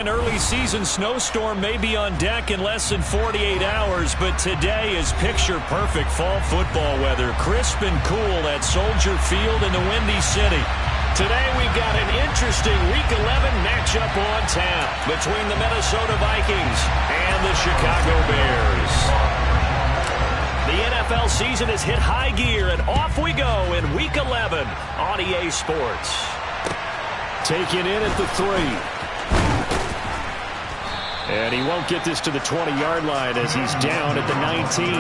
An early season snowstorm may be on deck in less than 48 hours, but today is picture-perfect fall football weather. Crisp and cool at Soldier Field in the Windy City. Today we've got an interesting Week 11 matchup on tap between the Minnesota Vikings and the Chicago Bears. The NFL season has hit high gear, and off we go in Week 11 on EA Sports. Taken in at the 3. And he won't get this to the 20-yard line as he's down at the 19.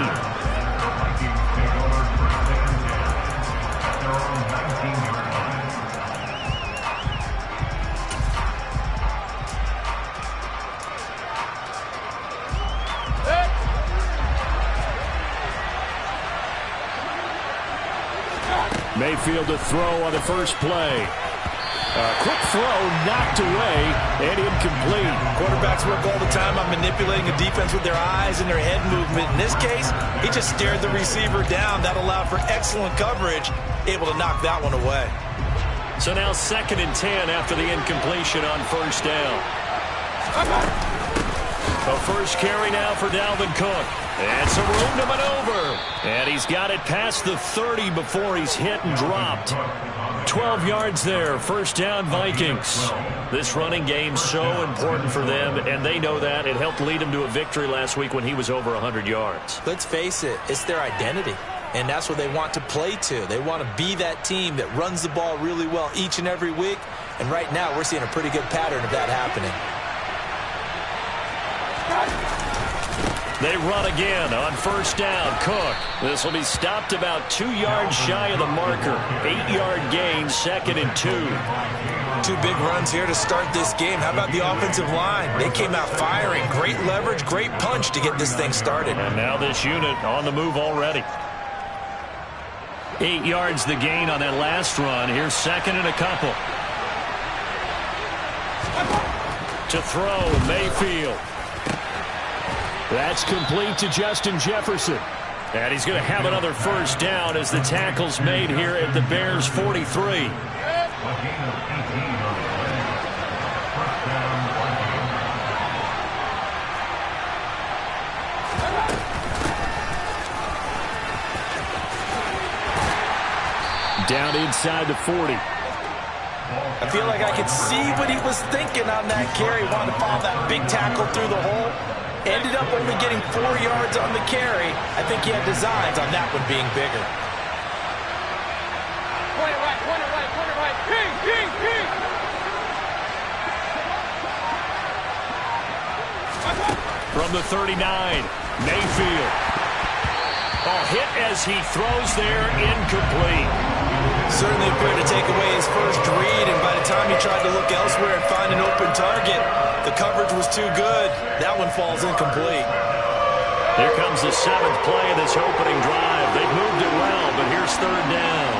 Mayfield to throw on the first play. Quick throw knocked away and incomplete. Quarterbacks work all the time on manipulating a defense with their eyes and their head movement. In this case, he just stared the receiver down. That allowed for excellent coverage, able to knock that one away. So now 2nd and 10 after the incompletion on first down. The first carry now for Dalvin Cook. And some room to maneuver. And he's got it past the 30 before he's hit and dropped. 12 yards there, first down Vikings. This running game so important for them, and they know that. It helped lead them to a victory last week when he was over 100 yards. Let's face it, it's their identity, and that's what they want to play to. They want to be that team that runs the ball really well each and every week, and right now we're seeing a pretty good pattern of that happening. They run again on first down. Cook. This will be stopped about 2 yards shy of the marker. 8-yard gain, 2nd and 2. 2 big runs here to start this game. How about the offensive line? They came out firing. Great leverage, great punch to get this thing started. And now this unit on the move already. 8 yards the gain on that last run. Here's 2nd and a couple. To throw, Mayfield. That's complete to Justin Jefferson. And he's going to have another first down as the tackle's made here at the Bears' 43. Down inside the 40. I feel like I could see what he was thinking on that carry. Wanted to follow that big tackle through the hole. Ended up only getting 4 yards on the carry. I think he had designs on that one being bigger. Point it right, point it right, point it right. Ping, ping, ping. From the 39, Mayfield. Oh, hit as he throws there, incomplete. Certainly appeared to take away his first read, and by the time he tried to look elsewhere and find an open target, the coverage was too good. That one falls incomplete. Here comes the 7th play of this opening drive. They've moved it well, but here's 3rd down.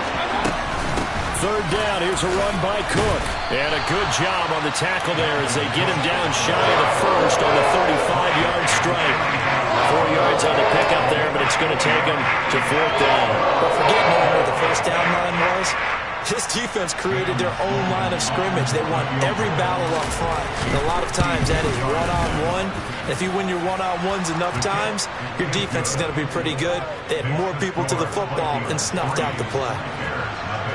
3rd down, here's a run by Cook. And a good job on the tackle there as they get him down shy of the first on the 35-yard strike. 4 yards on the pickup there, but it's going to take him to 4th down. But forget knowing where the first down line was. This defense created their own line of scrimmage. They won every battle up front. And a lot of times that is one-on-one. And if you win your one-on-ones enough times, your defense is going to be pretty good. They had more people to the football and snuffed out the play.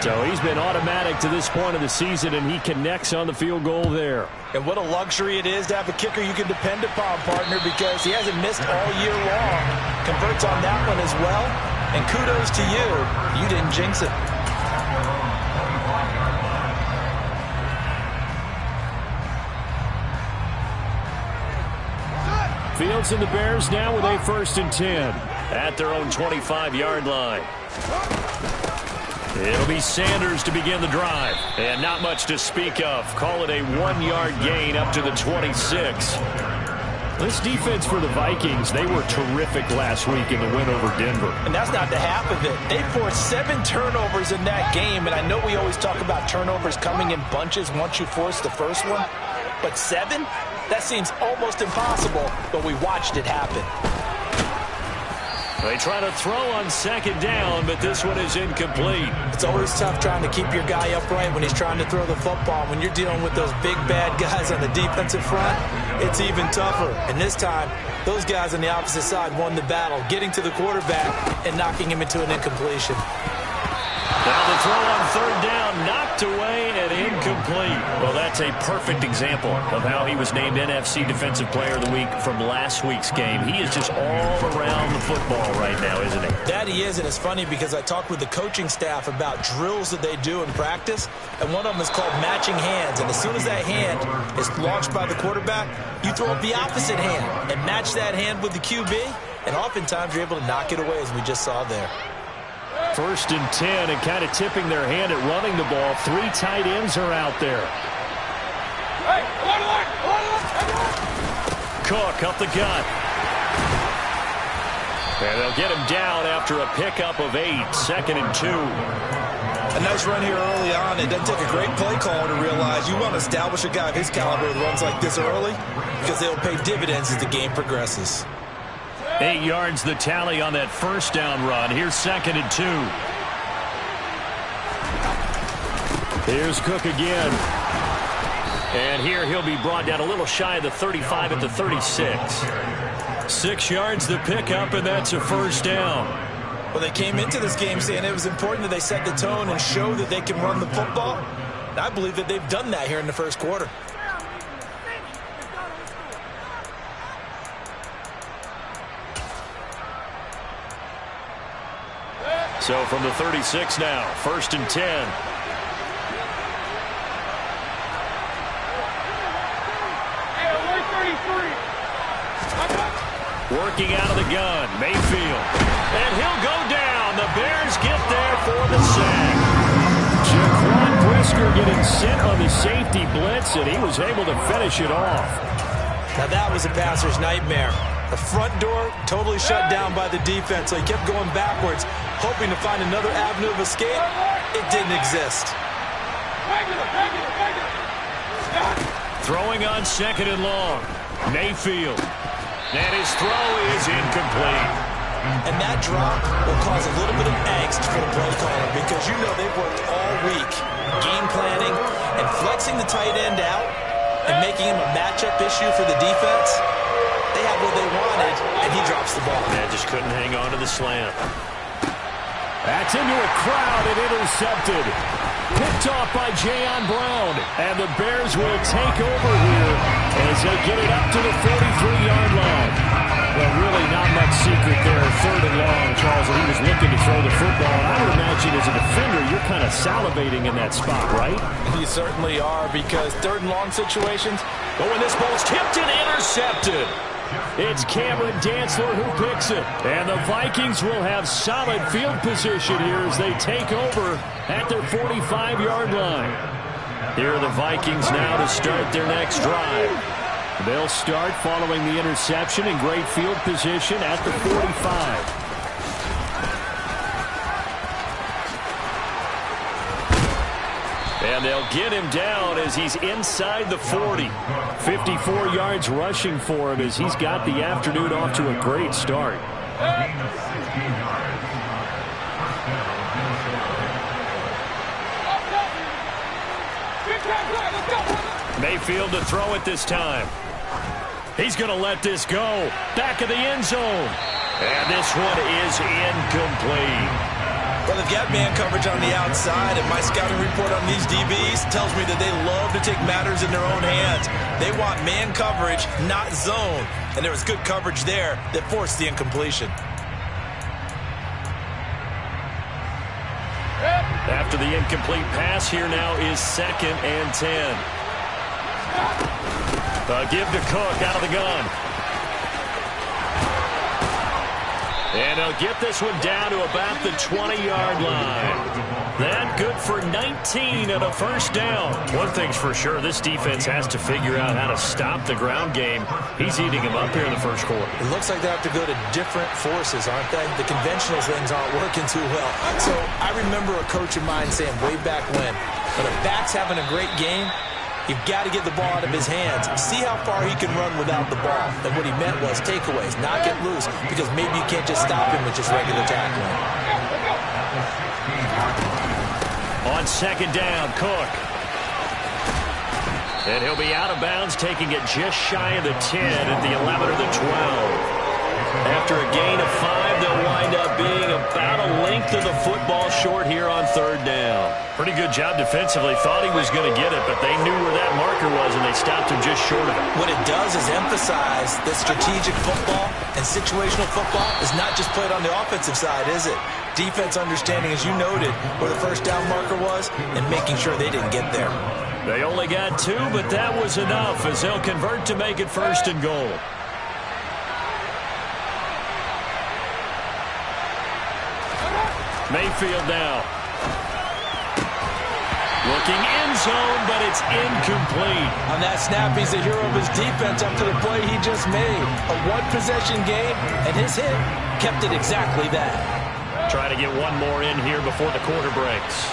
So he's been automatic to this point of the season, and he connects on the field goal there. And what a luxury it is to have a kicker you can depend upon, partner, because he hasn't missed all year long. Converts on that one as well. And kudos to you. You didn't jinx it. Fields and the Bears now with a 1st and 10 at their own 25-yard line. It'll be Sanders to begin the drive. And not much to speak of. Call it a 1-yard gain up to the 26. This defense for the Vikings, they were terrific last week in the win over Denver. And that's not the half of it. They forced 7 turnovers in that game. And I know we always talk about turnovers coming in bunches once you force the first one. But 7? That seems almost impossible, but we watched it happen. They try to throw on second down, but this one is incomplete. It's always tough trying to keep your guy upright when he's trying to throw the football. When you're dealing with those big, bad guys on the defensive front, it's even tougher. And this time, those guys on the opposite side won the battle, getting to the quarterback and knocking him into an incompletion. Now the throw on third down, knocked away and incomplete. Well, that's a perfect example of how he was named NFC Defensive Player of the Week from last week's game. He is just all around the football right now, isn't he? That he is, and it's funny because I talked with the coaching staff about drills that they do in practice, and one of them is called matching hands. And as soon as that hand is launched by the quarterback, you throw up the opposite hand and match that hand with the QB, and oftentimes you're able to knock it away, as we just saw there. 1st and 10, and kind of tipping their hand at running the ball. 3 tight ends are out there. Cook up the gut. And they'll get him down after a pickup of 8. 2nd and 2. A nice run here early on. It doesn't take a great play caller to realize you want to establish a guy of his caliber with runs like this early, because they'll pay dividends as the game progresses. 8 yards the tally on that first down run. Here's 2nd and 2. Here's Cook again. And here he'll be brought down a little shy of the 35 at the 36. 6 yards the pickup, and that's a first down. Well, they came into this game saying it was important that they set the tone and show that they can run the football. And I believe that they've done that here in the first quarter. So from the 36 now, 1st and 10. Working out of the gun, Mayfield. And he'll go down. The Bears get there for the sack. Jaquan Brisker getting sent on the safety blitz, and he was able to finish it off. Now that was a passer's nightmare. The front door totally shut down by the defense, so he kept going backwards, hoping to find another avenue of escape. It didn't exist. Throwing on 2nd and long. Mayfield. And his throw is incomplete. And that drop will cause a little bit of angst for the play caller, because you know they've worked all week game planning and flexing the tight end out and making him a matchup issue for the defense. They had what they wanted, and he drops the ball. Man, just couldn't hang on to the slant. That's into a crowd and intercepted. Picked off by Jayon Brown. And the Bears will take over here as they get it up to the 43-yard line. Well, really not much secret there. 3rd and long, Charles, and he was looking to throw the football. And I would imagine as a defender, you're kind of salivating in that spot, right? You certainly are, because 3rd and long situations. But when this ball's tipped and intercepted. It's Cameron Dantzler who picks it. And the Vikings will have solid field position here as they take over at their 45-yard line. Here are the Vikings now to start their next drive. They'll start following the interception in great field position at the 45. And they'll get him down as he's inside the 40. 54 yards rushing for him as he's got the afternoon off to a great start. Mayfield to throw it this time. He's going to let this go. Back of the end zone. And this one is incomplete. Well, they've got man coverage on the outside, and my scouting report on these DBs tells me that they love to take matters in their own hands. They want man coverage, not zone. And there was good coverage there that forced the incompletion. After the incomplete pass, here now is 2nd and 10. Give to Cook out of the gun. And they'll get this one down to about the 20-yard line. That good for 19 and a first down. One thing's for sure, this defense has to figure out how to stop the ground game. He's eating them up here in the first quarter. It looks like they have to go to different forces, aren't they? The conventional things aren't working too well. So I remember a coach of mine saying way back when a back's having a great game, You've got to get the ball out of his hands. See how far he can run without the ball. And what he meant was takeaways, not get loose, because maybe you can't just stop him with just regular tackling. On second down, Cook. And he'll be out of bounds, taking it just shy of the 10 at the 11 or the 12. After a gain of 5, they'll wind up being about a length of the football short here on third down. Pretty good job defensively. Thought he was going to get it, but they knew where that marker was, and they stopped him just short of it. What it does is emphasize that strategic football and situational football is not just played on the offensive side, is it? Defense understanding, as you noted, where the first down marker was and making sure they didn't get there. They only got 2, but that was enough as they'll convert to make it first and goal. Mayfield now. Looking end zone, but it's incomplete. On that snap, he's the hero of his defense after the play he just made. A one-possession game, and his hit kept it exactly that. Try to get one more in here before the quarter breaks.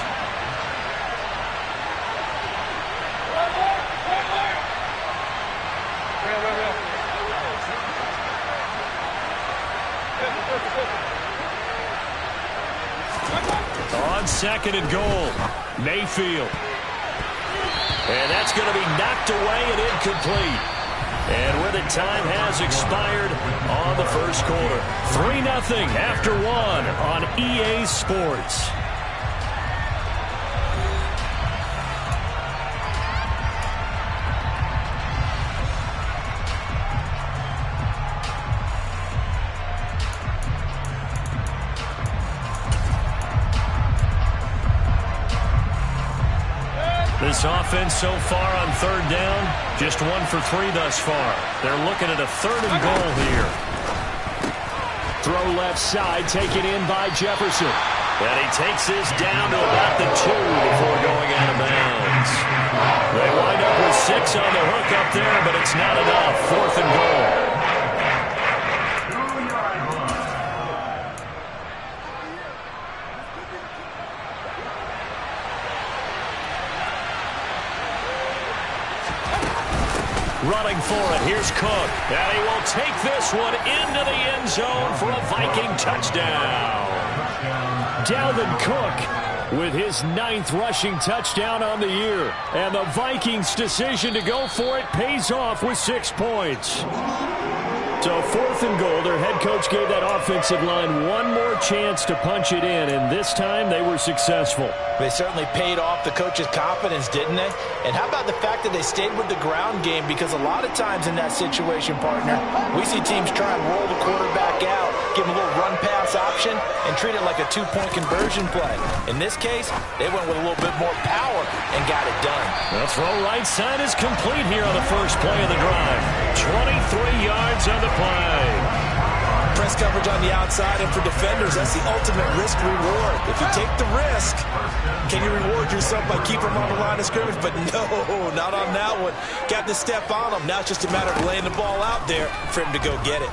On second and goal, Mayfield. And that's going to be knocked away and incomplete. And where the time has expired on the first quarter. 3-0 after 1 on EA Sports. This offense so far on third down, just 1 for 3 thus far. They're looking at a third and goal here. Throw left side, taken in by Jefferson. And he takes this down to about the 2 before going out of bounds. They wind up with 6 on the hook up there, but it's not enough. 4th and goal. Running for it, here's Cook. And he will take this one into the end zone for a Viking touchdown. Dalvin Cook with his 9th rushing touchdown on the year. And the Vikings' decision to go for it pays off with 6 points. So 4th and goal, their head coach gave that offensive line one more chance to punch it in, and this time they were successful. They certainly paid off the coach's confidence, didn't they? And how about the fact that they stayed with the ground game? Because a lot of times in that situation, partner, we see teams try and roll the quarterback out, give him a little run-pass option, and treat it like a 2-point conversion play. In this case, they went with a little bit more power and got it done. The throw right side is complete here on the first play of the drive. 23 yards on the play. Press coverage on the outside, and for defenders, that's the ultimate risk-reward. If you take the risk, can you reward yourself by keeping them on the line of scrimmage? But no, not on that one. Got to step on them. Now it's just a matter of laying the ball out there for him to go get it.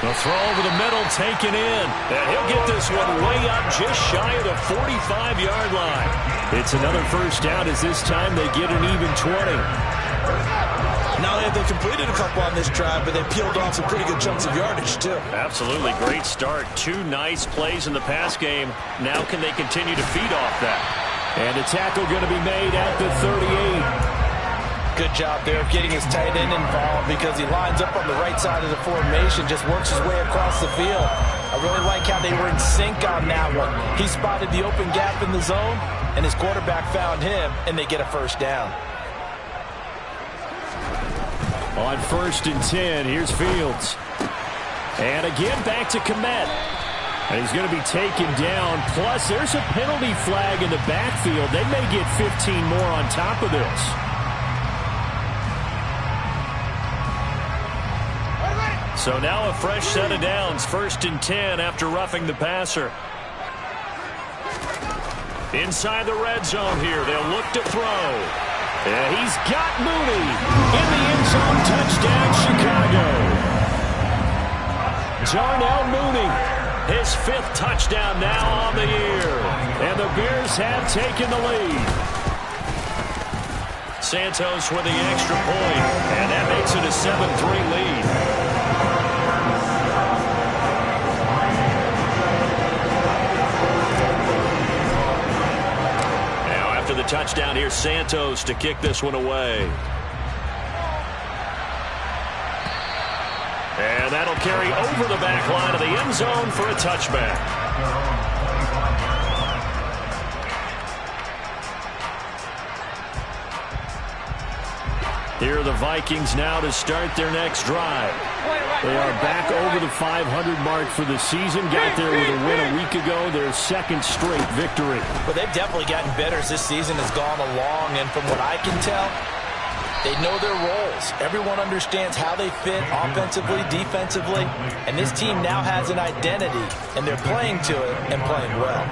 The throw over the middle taken in. And he'll get this one way up just shy of the 45-yard line. It's another first down as this time they get an even 20. Not only have they completed a couple on this drive, but they peeled off some pretty good chunks of yardage, too. Absolutely great start. 2 nice plays in the pass game. Now can they continue to feed off that? And a tackle going to be made at the 38. Good job there of getting his tight end involved because he lines up on the right side of the formation, just works his way across the field. I really like how they were in sync on that one. He spotted the open gap in the zone, and his quarterback found him, and they get a first down. On 1st and 10, here's Fields. And again, back to Komet. And he's going to be taken down. Plus, there's a penalty flag in the backfield. They may get 15 more on top of this. So now a fresh set of downs. 1st and 10 after roughing the passer. Inside the red zone here. They'll look to throw. And he's got Mooney in the end zone. Touchdown, Chicago. Darnell Mooney, his 5th touchdown now on the year. And the Bears have taken the lead. Santos with the extra point, and that makes it a 7-3 lead. Now after the touchdown, here's Santos to kick this one away. And that'll carry over the back line of the end zone for a touchback. Here are the Vikings now to start their next drive. They are back over the 500 mark for the season. Got there with a win a week ago, their second straight victory. But they've definitely gotten better as this season has gone along, and from what I can tell, they know their roles. Everyone understands how they fit offensively, defensively, and this team now has an identity, and they're playing to it and playing well.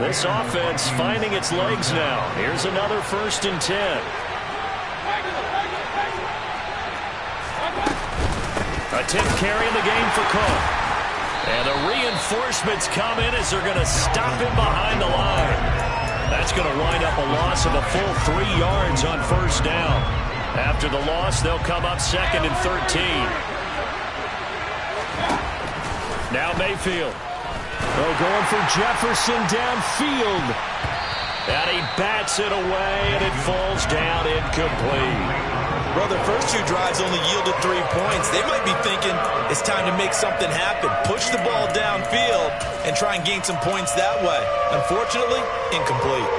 This offense finding its legs now. Here's another 1st and 10. A 10th carry in the game for Cook. And the reinforcements come in as they're going to stop him behind the line. That's going to wind up a loss of a full 3 yards on 1st down. After the loss, they'll come up 2nd and 13. Now Mayfield. They're going for Jefferson downfield. And he bats it away, and it falls down incomplete. Well, their first 2 drives only yielded 3 points. They might be thinking it's time to make something happen. Push the ball downfield and try and gain some points that way. Unfortunately, incomplete.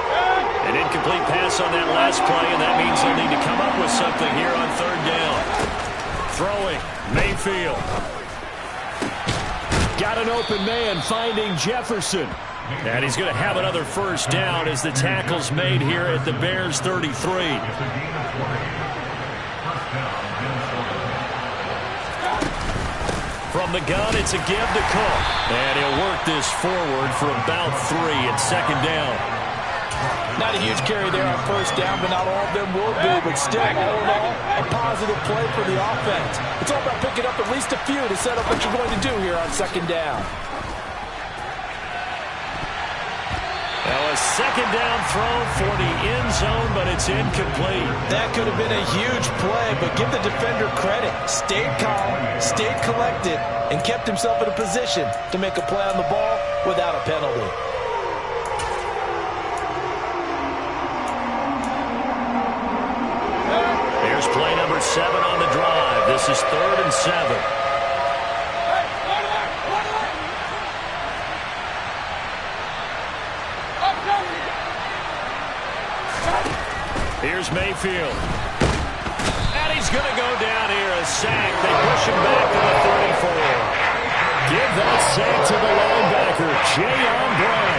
An incomplete pass on that last play, and that means they'll need to come up with something here on 3rd down. Throwing, Mayfield. Got an open man finding Jefferson. And he's going to have another 1st down as the tackle's made here at the Bears' 33. From the gun, it's a give to Cook. And he'll work this forward for about 3 at 2nd down. Not a huge carry there on 1st down, but not all of them will be. But still, all in all, a positive play for the offense. It's all about picking up at least a few to set up what you're going to do here on 2nd down. Now a 2nd down throw for the end zone, but it's incomplete. That could have been a huge play, but give the defender credit. Stayed calm, stayed collected, and kept himself in a position to make a play on the ball without a penalty. Here's play number 7 on the drive. This is 3rd and 7. Here's Mayfield. And he's going to go down here, a sack. They push him back to the 34. Give that sack to the linebacker, Jayon Brown.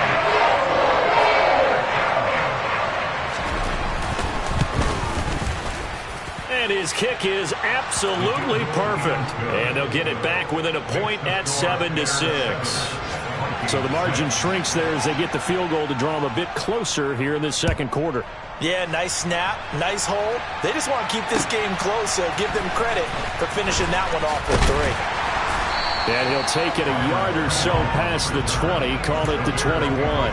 And his kick is absolutely perfect. And they'll get it back within a point at 7-6. So the margin shrinks there as they get the field goal to draw them a bit closer here in this 2nd quarter. Yeah, nice snap, nice hold. They just want to keep this game close, so give them credit for finishing that one off with 3. And he'll take it a yard or so past the 20, call it the 21.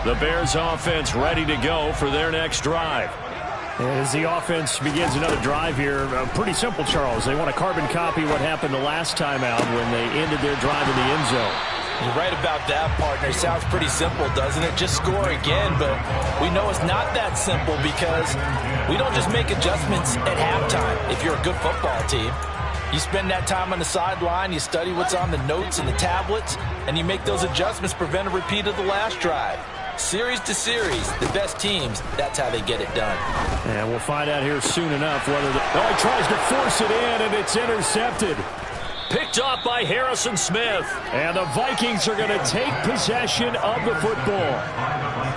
The Bears offense ready to go for their next drive. As the offense begins another drive here, pretty simple, Charles. They want to carbon copy what happened the last time out when they ended their drive in the end zone. You're right about that, partner. Sounds pretty simple, doesn't it? Just score again, but we know it's not that simple because we don't just make adjustments at halftime if you're a good football team. You spend that time on the sideline, you study what's on the notes and the tablets, and you make those adjustments, prevent a repeat of the last drive. Series to series, the best teams, that's how they get it done. And we'll find out here soon enough whether he tries to force it in, and it's intercepted. Picked off by Harrison Smith. And the Vikings are going to take possession of the football.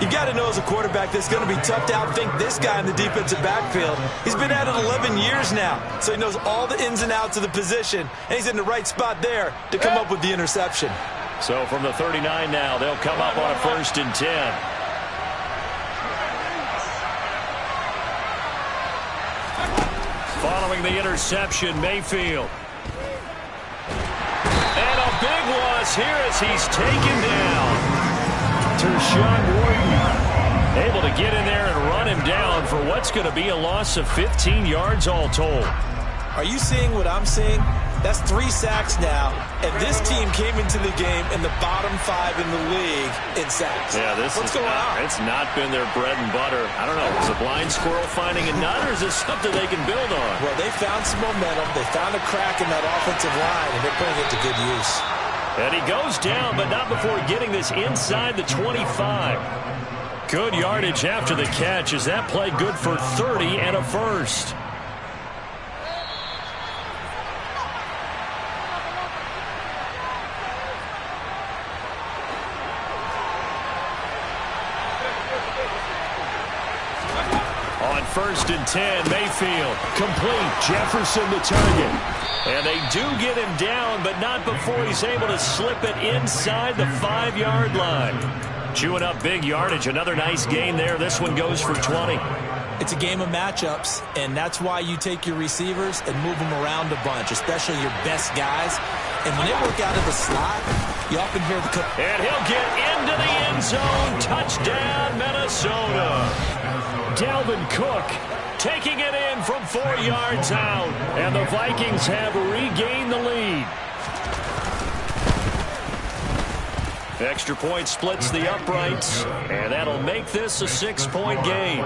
You got to know as a quarterback that's going to be tough to outthink this guy in the defensive backfield. He's been at it 11 years now, so he knows all the ins and outs of the position, and he's in the right spot there to come up with the interception. So from the 39 now, they'll come up on a 1st and 10. Following throwing the interception, Mayfield. And a big loss here as he's taken down. Tershawn Wharton able to get in there and run him down for what's going to be a loss of 15 yards all told. Are you seeing what I'm seeing? That's 3 sacks now, and this team came into the game in the bottom 5 in the league in sacks. Yeah, what's going on? It's not been their bread and butter. I don't know. Is a blind squirrel finding a nut, or is this something they can build on? Well, they found some momentum. They found a crack in that offensive line, and they're putting it to good use. And he goes down, but not before getting this inside the 25. Good yardage after the catch as that play good for 30 and a first. On 1st and 10, Mayfield complete. Jefferson the target. And they do get him down, but not before he's able to slip it inside the 5-yard line. Chewing up big yardage. Another nice gain there. This one goes for 20. It's a game of matchups, and that's why you take your receivers and move them around a bunch, especially your best guys. And when they work out of the slot, you often hear the... And he'll get into the end zone. Touchdown, Minnesota. Dalvin Cook taking it in from 4 yards out. And the Vikings have regained the lead. Extra point splits the uprights, and that'll make this a 6-point game.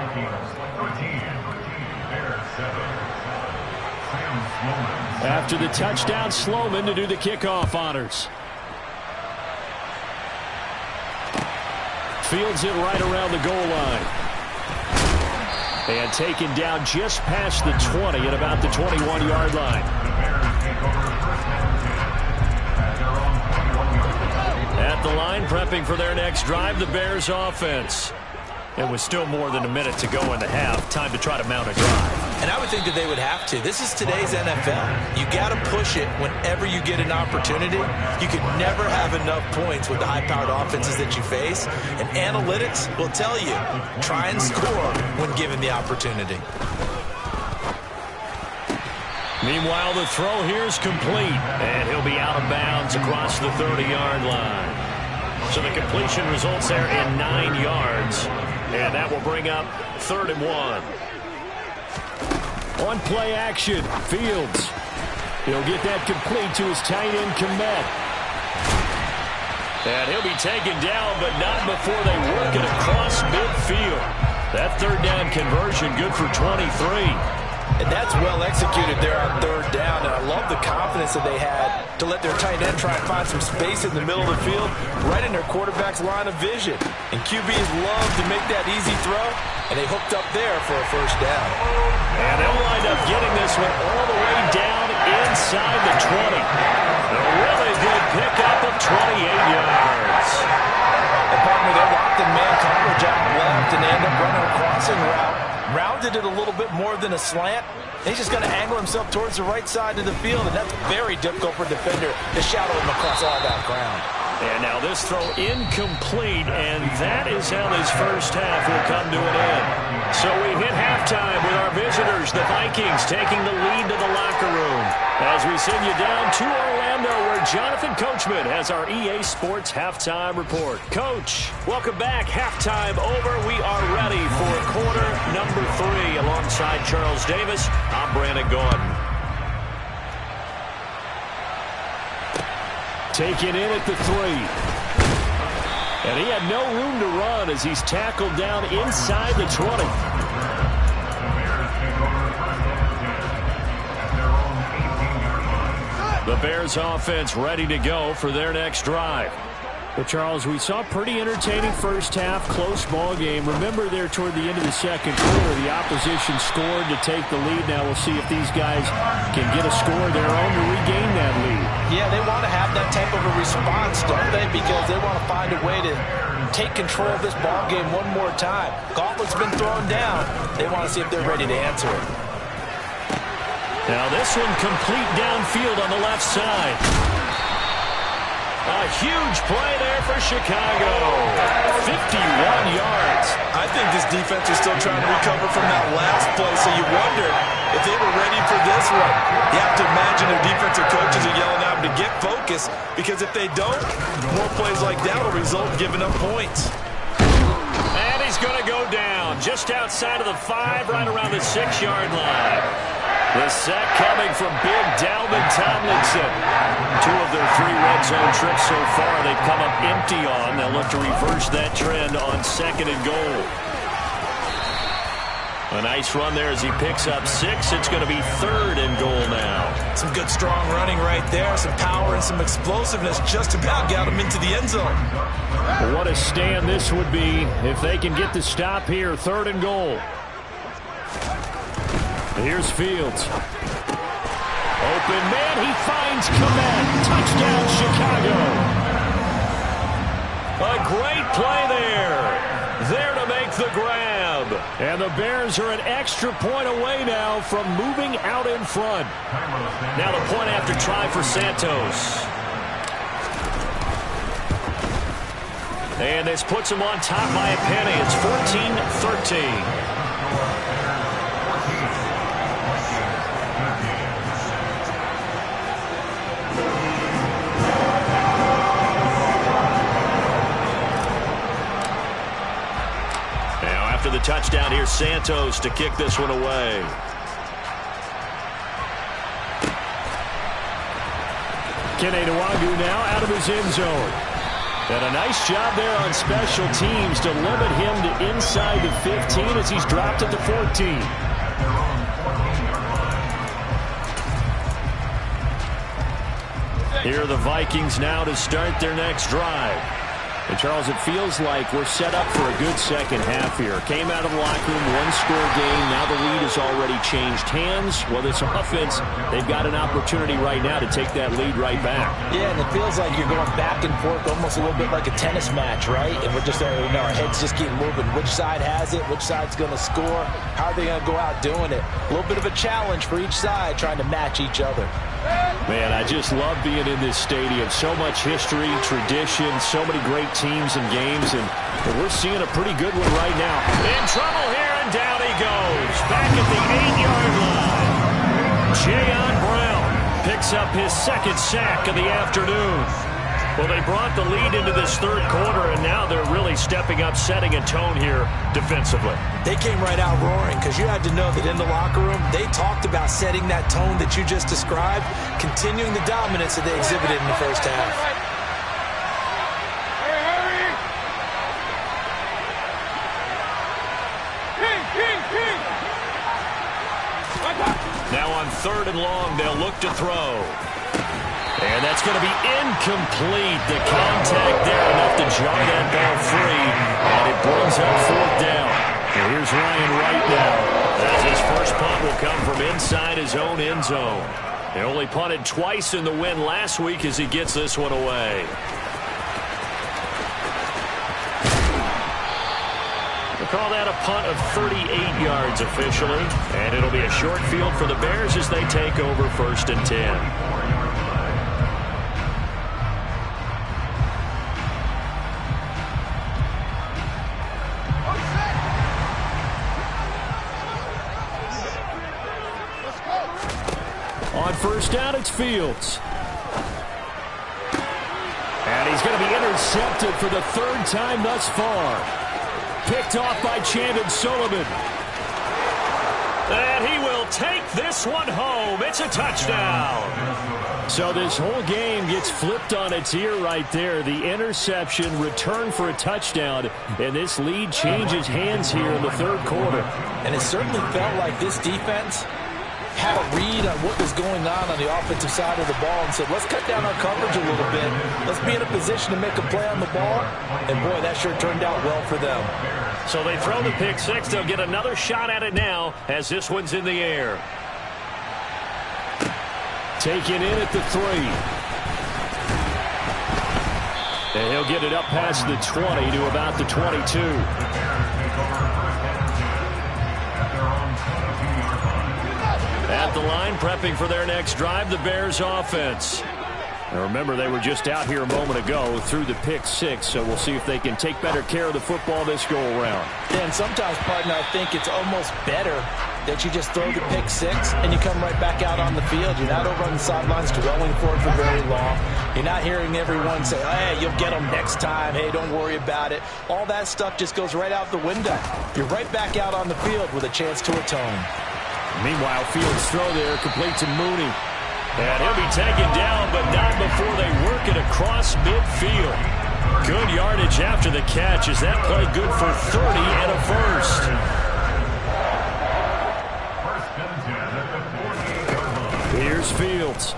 After the touchdown, Sloman to do the kickoff honors. Fields it right around the goal line. And taken down just past the 20 at about the 21-yard line. At the line, prepping for their next drive, the Bears offense. It was still more than a minute to go in the half. Time to try to mount a drive. And I would think that they would have to. This is today's NFL. You got to push it whenever you get an opportunity. You could never have enough points with the high-powered offenses that you face. And analytics will tell you, try and score when given the opportunity. Meanwhile, the throw here is complete. And he'll be out of bounds across the 30-yard line. So the completion results there in 9 yards. And that will bring up 3rd and 1. On play action, Fields. He'll get that complete to his tight end, Kmet. And he'll be taken down, but not before they work it across midfield. That 3rd down conversion good for 23. And that's well executed there on 3rd down. And I love the confidence that they had to let their tight end try and find some space in the middle of the field, right in their quarterback's line of vision. And QBs love to make that easy throw, and they hooked up there for a 1st down. And they'll wind up getting this one all the way down inside the 20. A really good pickup of 28 yards. And pardon me, they locked in man coverage out left, and they end up running a crossing route. Rounded it a little bit more than a slant. He's just going to angle himself towards the right side of the field, and that's very difficult for a defender to shadow him across all that ground. And now this throw incomplete, and that is how this first half will come to an end. So we hit halftime with our visitors, the Vikings, taking the lead to the locker room. As we send you down to Orlando, where Jonathan Coachman has our EA Sports Halftime Report. Coach, welcome back. Halftime over. We are ready for quarter number 3. Alongside Charles Davis, I'm Brandon Gordon. Taken in at the 3. And he had no room to run as he's tackled down inside the 20. The Bears offense ready to go for their next drive. Well, Charles, we saw a pretty entertaining first half, close ball game. Remember there toward the end of the second quarter, the opposition scored to take the lead. Now we'll see if these guys can get a score of their own to regain that lead. Yeah, they want to have that type of a response, don't they? Because they want to find a way to take control of this ball game one more time. Gauntlet's been thrown down. They want to see if they're ready to answer it. Now this one complete downfield on the left side. A huge play there for Chicago. 51 yards. I think this defense is still trying to recover from that last play, so you wonder if they were ready for this one. You have to imagine their defensive coaches are yelling at them to get focused, because if they don't, more plays like that will result in giving up points. And he's going to go down just outside of the 5, right around the 6-yard line. The sack coming from big Dalvin Tomlinson. 2 of their 3 red zone trips so far they've come up empty on. They'll look to reverse that trend on 2nd and goal. A nice run there as he picks up 6. It's going to be 3rd and goal now. Some good strong running right there. Some power and some explosiveness just about got him into the end zone. What a stand this would be if they can get the stop here. 3rd and goal. Here's Fields. Open man, he finds Kmet. Touchdown, Chicago. A great play there. There to make the grab. And the Bears are an extra point away now from moving out in front. Now the point after try for Santos. And this puts him on top by a penny. It's 14-13. After the touchdown, here's Santos to kick this one away. Kene Nwagu now out of his end zone. And a nice job there on special teams to limit him to inside the 15 as he's dropped at the 14. Here are the Vikings now to start their next drive. And, Charles, it feels like we're set up for a good second half here. Came out of the locker room, 1-score game. Now the lead has already changed hands. Well, this offense, they've got an opportunity right now to take that lead right back. Yeah, and it feels like you're going back and forth almost a little bit like a tennis match, right? And we're just, our heads just keep moving. Which side has it? Which side's going to score? How are they going to go out doing it? A little bit of a challenge for each side trying to match each other. Man, I just love being in this stadium. So much history, tradition, so many great teams and games, and we're seeing a pretty good one right now. In trouble here, and down he goes. Back at the 8-yard line. Jayon Brown picks up his 2nd sack of the afternoon. Well, they brought the lead into this 3rd quarter, and now they're really stepping up, setting a tone here defensively. They came right out roaring, because you had to know that in the locker room, they talked about setting that tone that you just described, continuing the dominance that they exhibited in the first half. Now on 3rd and long, they'll look to throw. And that's going to be incomplete. The contact there enough to jar that ball free. And it brings up 4th down. And here's Ryan Wright now, as his first punt will come from inside his own end zone. He only punted twice in the win last week as he gets this one away. We'll call that a punt of 38 yards officially. And it'll be a short field for the Bears as they take over 1st and 10. On 1st down, it's Fields. And he's going to be intercepted for the 3rd time thus far. Picked off by Chandon Sullivan. And he will take this one home. It's a touchdown. So this whole game gets flipped on its ear right there. The interception, return for a touchdown, and this lead changes hands here in the 3rd quarter. And it certainly felt like this defense had a read on what was going on the offensive side of the ball and said, let's cut down our coverage a little bit. Let's be in a position to make a play on the ball. And, boy, that sure turned out well for them. So they throw the pick 6. They'll get another shot at it now as this one's in the air. Taken in at the 3. And he'll get it up past the 20 to about the 22. At the line, prepping for their next drive, the Bears offense. And remember, they were just out here a moment ago through the pick six, so we'll see if they can take better care of the football this go-around. Yeah, and sometimes, partner, I think it's almost better that you just throw the pick six and you come right back out on the field. You're not over on the sidelines dwelling for it for very long. You're not hearing everyone say, hey, you'll get them next time. Hey, don't worry about it. All that stuff just goes right out the window. You're right back out on the field with a chance to atone. Meanwhile, Fields' throw there complete to Mooney. And he'll be taken down, but not before they work it across midfield. Good yardage after the catch. Is that play good for 30 and a first? Here's Fields.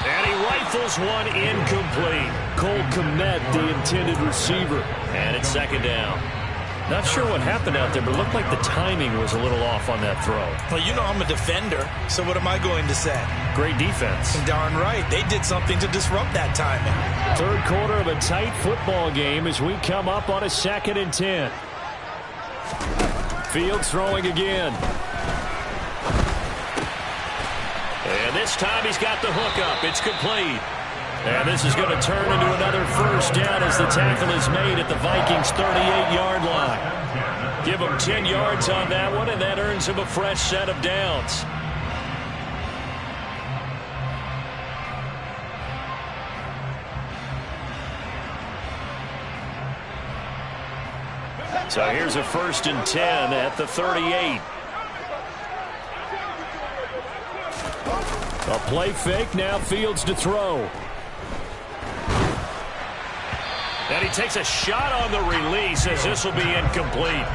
And he rifles one incomplete. Cole Kmet, the intended receiver. And it's second down. Not sure what happened out there, but it looked like the timing was a little off on that throw. Well, you know I'm a defender, so what am I going to say? Great defense. Darn right. They did something to disrupt that timing. Third quarter of a tight football game as we come up on a 2nd and 10. Fields throwing again. And this time he's got the hook up. It's complete. And this is going to turn into another first down as the tackle is made at the Vikings' 38-yard line. Give him 10 yards on that one, and that earns him a fresh set of downs. So here's a 1st and 10 at the 38. A play fake, now Fields to throw. And he takes a shot on the release as this will be incomplete.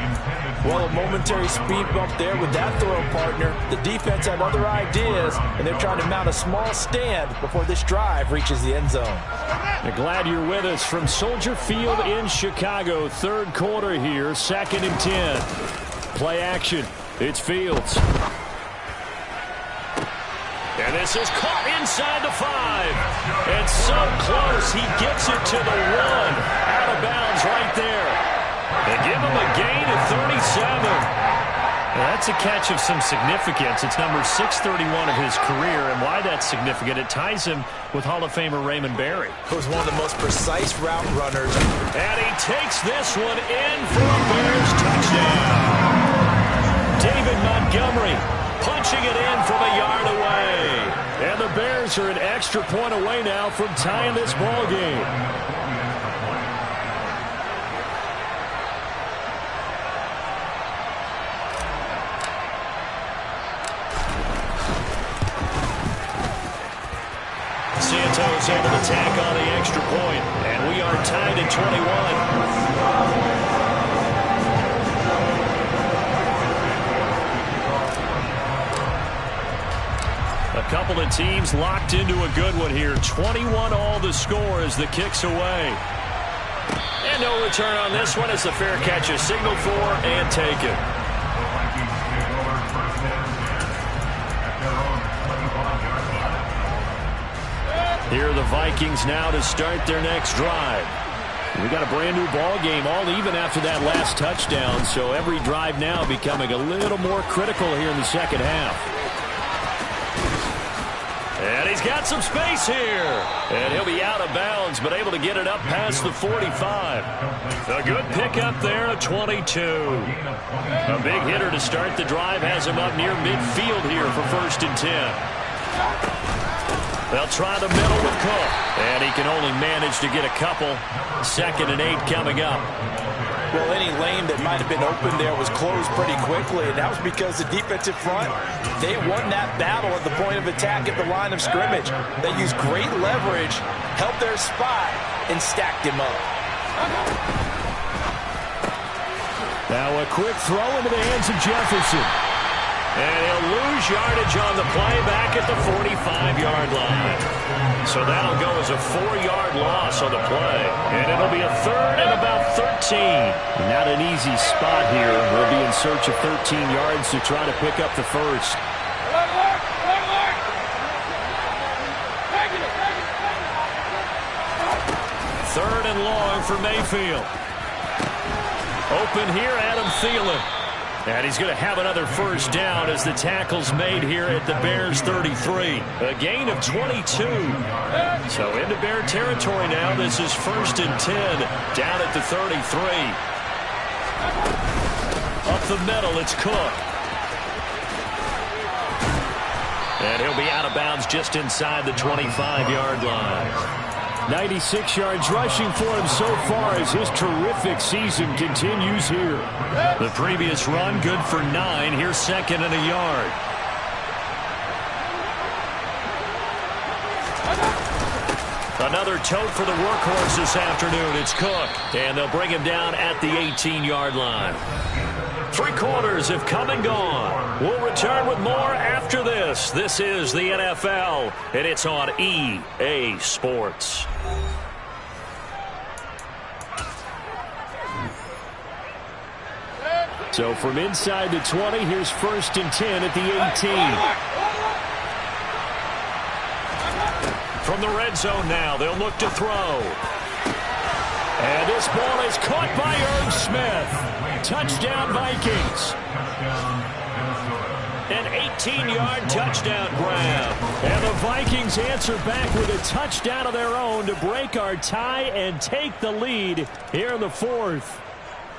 Well, a momentary speed bump there with that throw, partner. The defense had other ideas, and they're trying to mount a small stand before this drive reaches the end zone. I'm glad you're with us from Soldier Field in Chicago. Third quarter here, 2nd and 10. Play action. It's Fields. And this is caught inside the 5. And so close, he gets it to the 1. Out of bounds right there. They give him a gain of 37. Well, that's a catch of some significance. It's number 631 of his career, and why that's significant, it ties him with Hall of Famer Raymond Barry. He was one of the most precise route runners. And he takes this one in for a Bears touchdown. David Montgomery punching it in from a yard away. And the Bears are an extra point away now from tying this ball game. Santos able to tack on the extra point, and we are tied at 21. A couple of teams locked into a good one here. 21 all the score as the kick's away. And no return on this one as the fair catch is signaled for and taken. Here are the Vikings now to start their next drive. We got a brand new ball game, all even after that last touchdown, so every drive now becoming a little more critical here in the second half. And he's got some space here. And he'll be out of bounds, but able to get it up past the 45. A good pickup there at 22. A big hitter to start the drive has him up near midfield here for 1st and 10. They'll try the middle with Cook. And he can only manage to get a couple. 2nd and 8 coming up. Well, any lane that might have been open there was closed pretty quickly, and that was because the defensive front, they won that battle at the point of attack at the line of scrimmage. They used great leverage, held their spot, and stacked him up. Now a quick throw into the hands of Jefferson. And he'll lose yardage on the play back at the 45-yard line. So that'll go as a 4-yard loss on the play. And it'll be a 3rd and about 13. Not an easy spot here. We'll be in search of 13 yards to try to pick up the first. Third and long for Mayfield. Open here, Adam Thielen. And he's going to have another first down as the tackle's made here at the Bears 33. A gain of 22. So into Bear territory now. This is 1st and 10 down at the 33. Up the middle, it's Cook. And he'll be out of bounds just inside the 25-yard line. 96 yards rushing for him so far as his terrific season continues here. The previous run good for 9. Here's 2nd and a yard. Another tote for the workhorse this afternoon. It's Cook. And they'll bring him down at the 18-yard line. 3 quarters have come and gone. We'll return with more after this. This is the NFL, and it's on EA Sports. So from inside the 20, here's 1st and 10 at the 18. From the red zone now, they'll look to throw. And this ball is caught by Irv Smith. Touchdown, Vikings. An 18-yard touchdown grab. And the Vikings answer back with a touchdown of their own to break our tie and take the lead here in the 4th.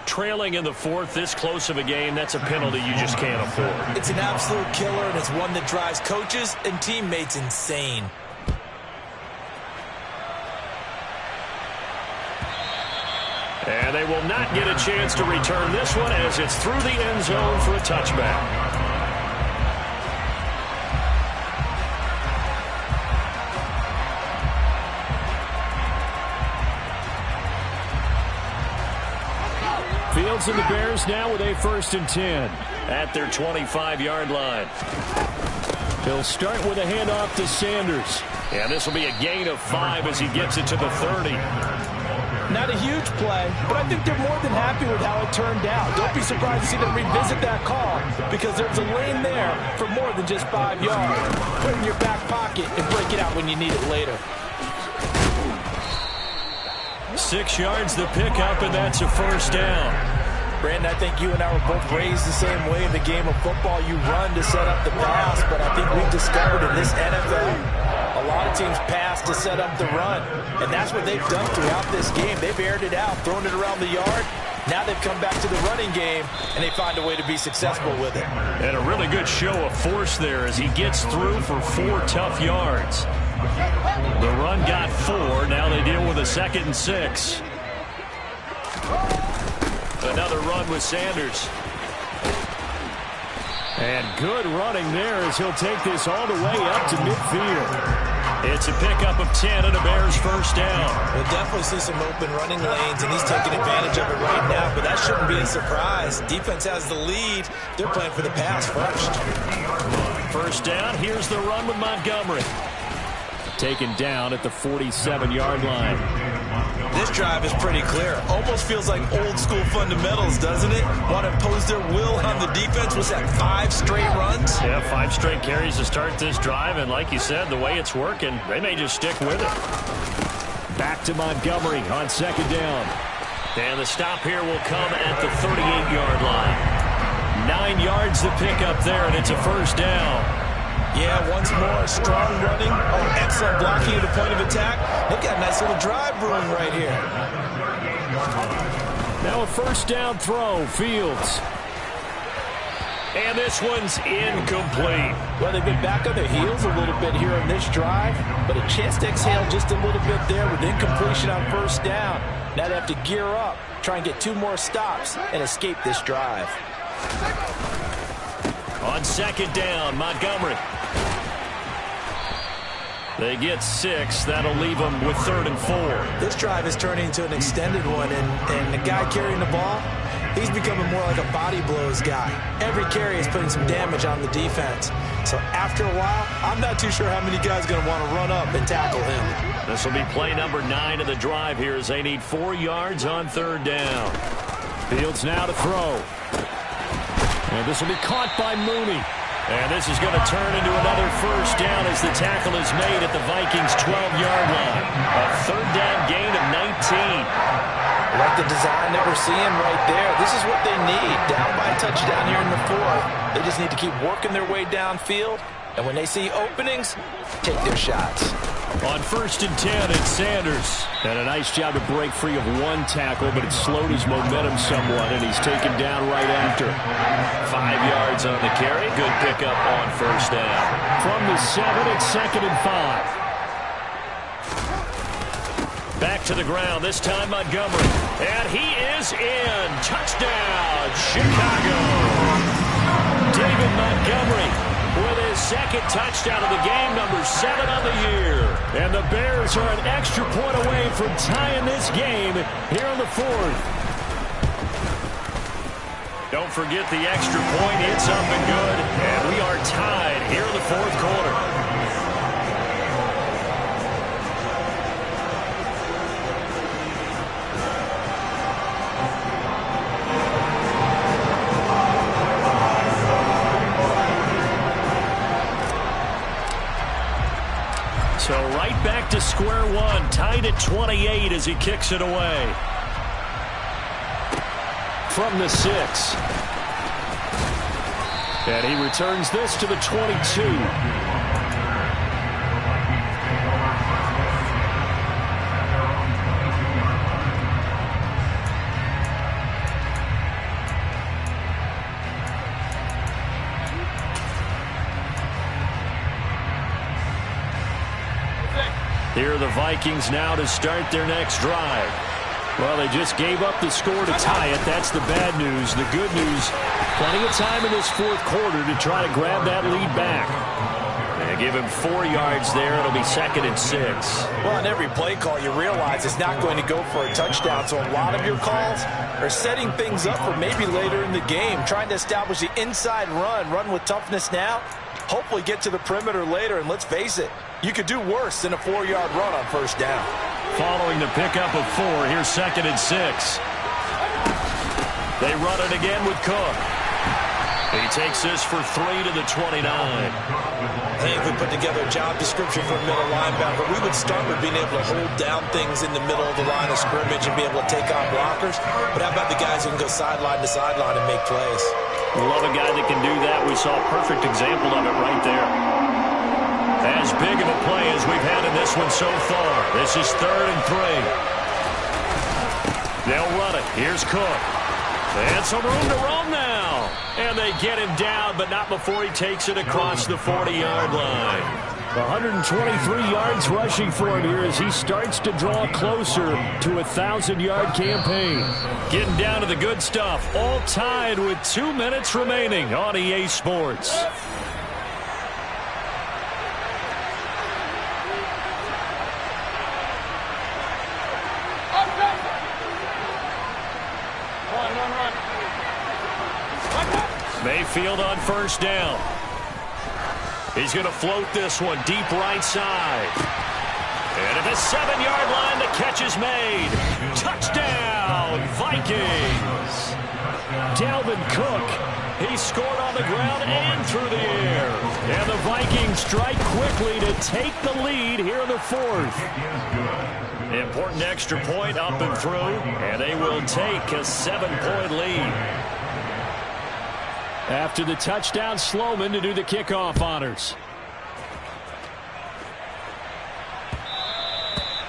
Trailing in the 4th, this close of a game, that's a penalty you just can't afford. It's an absolute killer, and it's one that drives coaches and teammates insane. And they will not get a chance to return this one as it's through the end zone for a touchback. Fields and the Bears now with a 1st and 10. At their 25-yard line. He'll start with a handoff to Sanders. And this will be a gain of 5 as he gets it to the 30. Not a huge play, but I think they're more than happy with how it turned out. Don't be surprised to see them revisit that call because there's a lane there for more than just 5 yards. Put it in your back pocket and break it out when you need it later. 6 yards the pickup, and that's a first down. Brandon, I think you and I were both raised the same way in the game of football. You run to set up the pass, but I think we've discovered in this NFL, a lot of teams pass to set up the run, and that's what they've done throughout this game. They've aired it out, thrown it around the yard. Now they've come back to the running game, and they find a way to be successful with it. And a really good show of force there as he gets through for 4 tough yards. The run got 4. Now they deal with a 2nd and 6. Another run with Sanders. And good running there as he'll take this all the way up to midfield. It's a pickup of 10 and a Bears first down. We'll definitely see some open running lanes, and he's taking advantage of it right now, but that shouldn't be a surprise. Defense has the lead. They're playing for the pass first. First down, here's the run with Montgomery. Taken down at the 47-yard line. This drive is pretty clear. Almost feels like old school fundamentals, doesn't it? Want to impose their will on the defense. Was that 5 straight runs? Yeah, 5 straight carries to start this drive, and like you said, the way it's working, they may just stick with it. Back to Montgomery on 2nd down. And the stop here will come at the 38-yard line. 9 yards to pick up there, and it's a first down. Yeah, once more, strong running. Oh, excellent blocking at the point of attack. They've got a nice little drive brewing right here. Now a first down throw, Fields. And this one's incomplete. Well, they've been back on their heels a little bit here on this drive, but a chance to exhale just a little bit there with incompletion on first down. Now they have to gear up, try and get 2 more stops and escape this drive. On 2nd down, Montgomery. They get 6. That'll leave them with 3rd and 4. This drive is turning into an extended one, and the guy carrying the ball, he's becoming more like a body blows guy. Every carry is putting some damage on the defense. So after a while, I'm not too sure how many guys are going to want to run up and tackle him. This will be play number 9 of the drive here as they need 4 yards on 3rd down. Fields now to throw. And this will be caught by Mooney. And this is going to turn into another first down as the tackle is made at the Vikings' 12-yard line. A 3rd down gain of 19. I like the design that we're seeing right there. This is what they need. Down by a touchdown here in the fourth. They just need to keep working their way downfield. And when they see openings, take their shots. On 1st and 10, it's Sanders. And a nice job to break free of one tackle, but it slowed his momentum somewhat, and he's taken down right after. 5 yards on the carry. Good pickup on 1st down. From the 7, it's 2nd and 5. Back to the ground, this time Montgomery. And he is in. Touchdown, Chicago. David Montgomery with his 2nd touchdown of the game, number 7 on the year. And the Bears are an extra point away from tying this game here in the 4th. Don't forget the extra point. It's up and good. And we are tied here in the 4th quarter. So right back to square one, tied at 28 as he kicks it away. From the 6. And he returns this to the 22. Here are the Vikings now to start their next drive. Well, they just gave up the score to tie it. That's the bad news. The good news, plenty of time in this 4th quarter to try to grab that lead back. They give him 4 yards there. It'll be 2nd and 6. Well, on every play call, you realize it's not going to go for a touchdown. So a lot of your calls are setting things up for maybe later in the game, trying to establish the inside run with toughness now, hopefully get to the perimeter later. And let's face it, you could do worse than a 4-yard run on 1st down. Following the pickup of 4, here's 2nd and 6. They run it again with Cook. He takes this for 3 to the 29. I think if we put together a job description for a middle linebacker, we would start with being able to hold down things in the middle of the line of scrimmage and be able to take on blockers. But how about the guys who can go sideline to sideline and make plays? Love a guy that can do that. We saw a perfect example of it right there. As big of a play as we've had in this one so far. This is 3rd and 3. They'll run it. Here's Cook. And some room to roam now. And they get him down, but not before he takes it across the 40-yard line. 123 yards rushing for him here as he starts to draw closer to a 1,000-yard campaign. Getting down to the good stuff. All tied with 2 minutes remaining on EA Sports. Mayfield on 1st down. He's going to float this one deep right side. And at the 7-yard line, the catch is made. Touchdown, Vikings. Dalvin Cook. He scored on the ground and through the air. And the Vikings strike quickly to take the lead here in the 4th. Important extra point up and through, and they will take a 7-point lead. After the touchdown, Sloman to do the kickoff honors.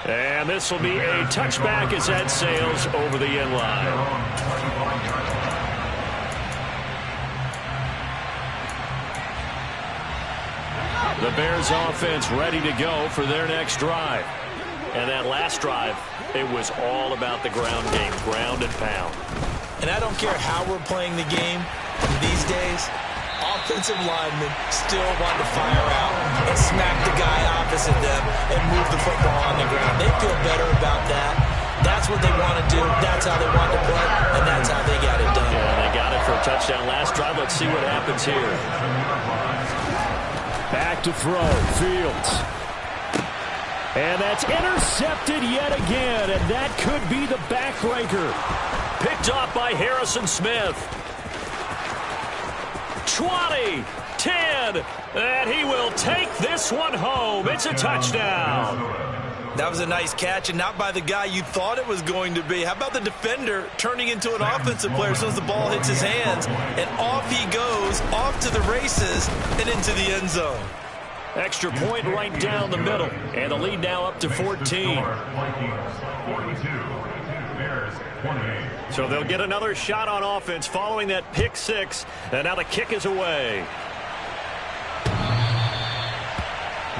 And this will be a touchback as that sails over the end line. The Bears offense ready to go for their next drive. And that last drive, it was all about the ground game, ground and pound. And I don't care how we're playing the game these days, offensive linemen still want to fire out and smack the guy opposite them and move the football on the ground. They feel better about that. That's what they want to do. That's how they want to play, and that's how they got it done. Yeah, they got it for a touchdown last drive. Let's see what happens here. Back to throw, Fields. And that's intercepted yet again, and that could be the backbreaker. Picked off by Harrison Smith. 20, 10, and he will take this one home. It's a touchdown. That was a nice catch, and not by the guy you thought it was going to be. How about the defender turning into an offensive player as soon as the ball hits his hands, and off he goes, off to the races, and into the end zone. Extra point right down the middle, and the lead now up to 14. So they'll get another shot on offense following that pick six, and now the kick is away. The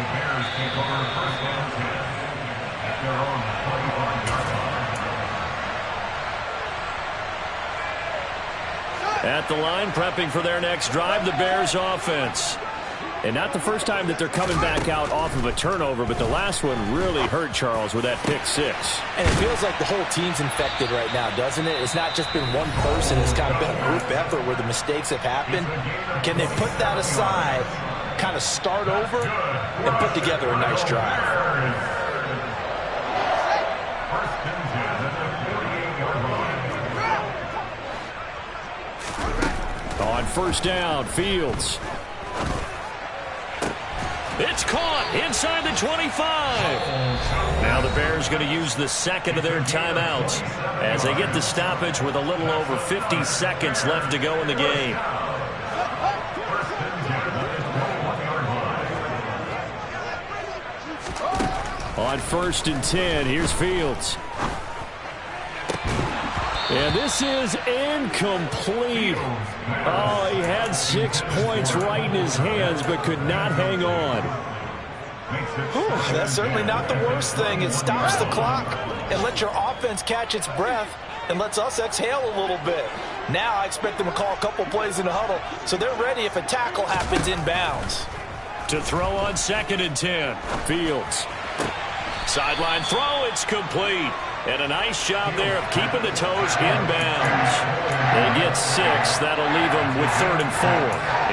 Bears take over first down 10 at their own 25-yard line. At the line, prepping for their next drive, the Bears offense. And not the first time that they're coming back out off of a turnover, but the last one really hurt Charles with that pick six. And it feels like the whole team's infected right now, doesn't it? It's not just been one person. It's kind of been a group effort where the mistakes have happened. Can they put that aside, kind of start over, and put together a nice drive? On first down, Fields. It's caught inside the 25. Now the Bears going to use the second of their timeouts as they get the stoppage with a little over 50 seconds left to go in the game. On first and 10, here's Fields. And this is incomplete. Oh, he had 6 points right in his hands, but could not hang on. Whew, that's certainly not the worst thing. It stops the clock and lets your offense catch its breath and lets us exhale a little bit. Now I expect them to call a couple plays in the huddle, so they're ready if a tackle happens inbounds. To throw on second and 10, Fields. Sideline throw, it's complete. And a nice job there of keeping the toes inbounds. They get 6. That'll leave them with 3rd and 4.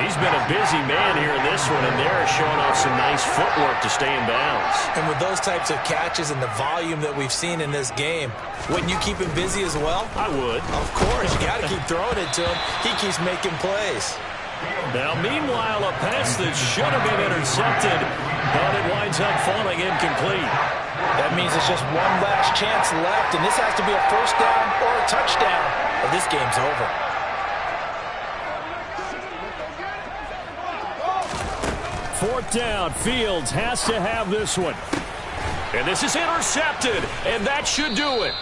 He's been a busy man here in this one, and they're showing off some nice footwork to stay in bounds. And with those types of catches and the volume that we've seen in this game, wouldn't you keep him busy as well? I would. Of course. You got to keep throwing it to him. He keeps making plays. Now, meanwhile, a pass that should have been intercepted, but it winds up falling incomplete. That means it's just one last chance left, and this has to be a first down or a touchdown, or this game's over. Fourth down, Fields has to have this one. And this is intercepted, and that should do it.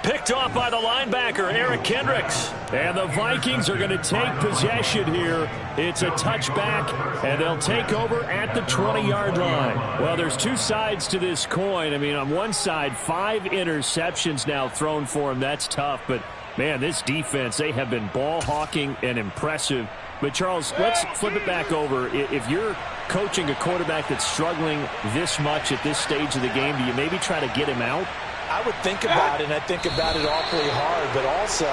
Picked off by the linebacker, Eric Kendricks. And the Vikings are going to take possession here. It's a touchback, and they'll take over at the 20-yard line. Well, there's two sides to this coin. I mean, on one side, 5 interceptions now thrown for him. That's tough. But, man, this defense, they have been ball hawking and impressive. But, Charles, let's flip it back over. If you're coaching a quarterback that's struggling this much at this stage of the game, do you maybe try to get him out? I would think about it, and I think about it awfully hard, but also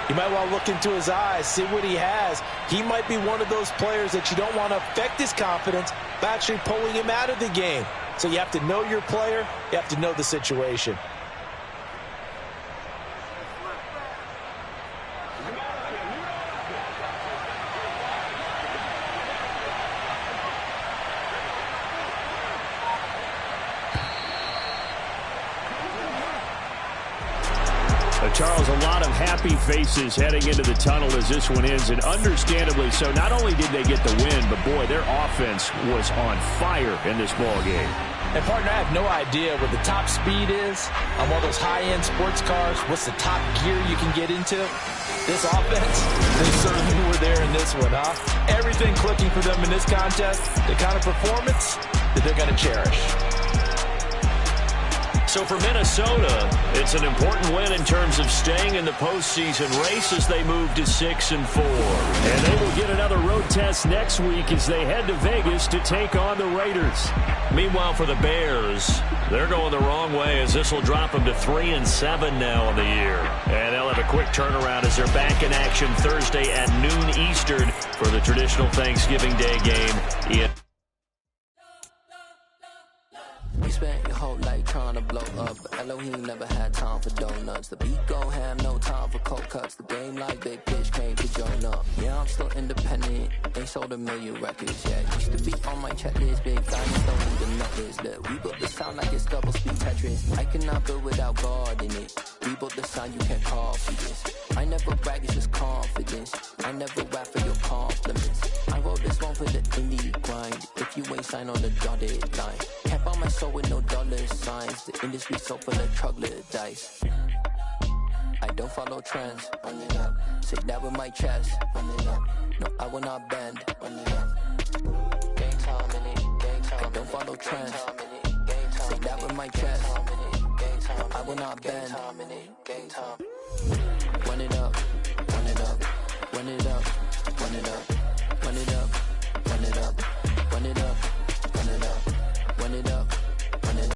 you might want to look into his eyes, see what he has. He might be one of those players that you don't want to affect his confidence by actually pulling him out of the game. So you have to know your player, you have to know the situation. Charles, a lot of happy faces heading into the tunnel as this one ends, and understandably so. Not only did they get the win, but, boy, their offense was on fire in this ball game. And, partner, I have no idea what the top speed is on one of those high-end sports cars. What's the top gear you can get into? This offense, they certainly were there in this one, huh? Everything clicking for them in this contest, the kind of performance that they're going to cherish. So for Minnesota, it's an important win in terms of staying in the postseason race as they move to 6-4. And they will get another road test next week as they head to Vegas to take on the Raiders. Meanwhile, for the Bears, they're going the wrong way as this will drop them to 3-7 now on the year. And they'll have a quick turnaround as they're back in action Thursday at noon Eastern for the traditional Thanksgiving Day game. You spent your whole life trying to blow up, but Elohim never had time for donuts. The beat go ham, no time for cold cuts. The game like Big Pitch came to join up. Yeah, I'm still independent, ain't sold a million records yet. Used to be on my checklist, big diamonds don't need the necklace. Look, we built the sound like it's double speed Tetris. I cannot build without God in it. We built the sound, you can't copy this. I never brag, it's just confidence. I never rap for your compliments. I wrote this one for the indie grind. If you ain't signed on the dotted line, can't buy my soul with no dollar signs. The industry so full of troglodytes. I don't follow trends. Run it up. Say that with my chest. Run it up. No, I will not bend. Run it up. Gang time in it. Gang time. I don't follow trends. Say that with my chest. No, I will not bend. Gang time. Run it up. Run it up. Run it up. Run it up. Run it up. Run it up. Run it up. Run it up. Run it up.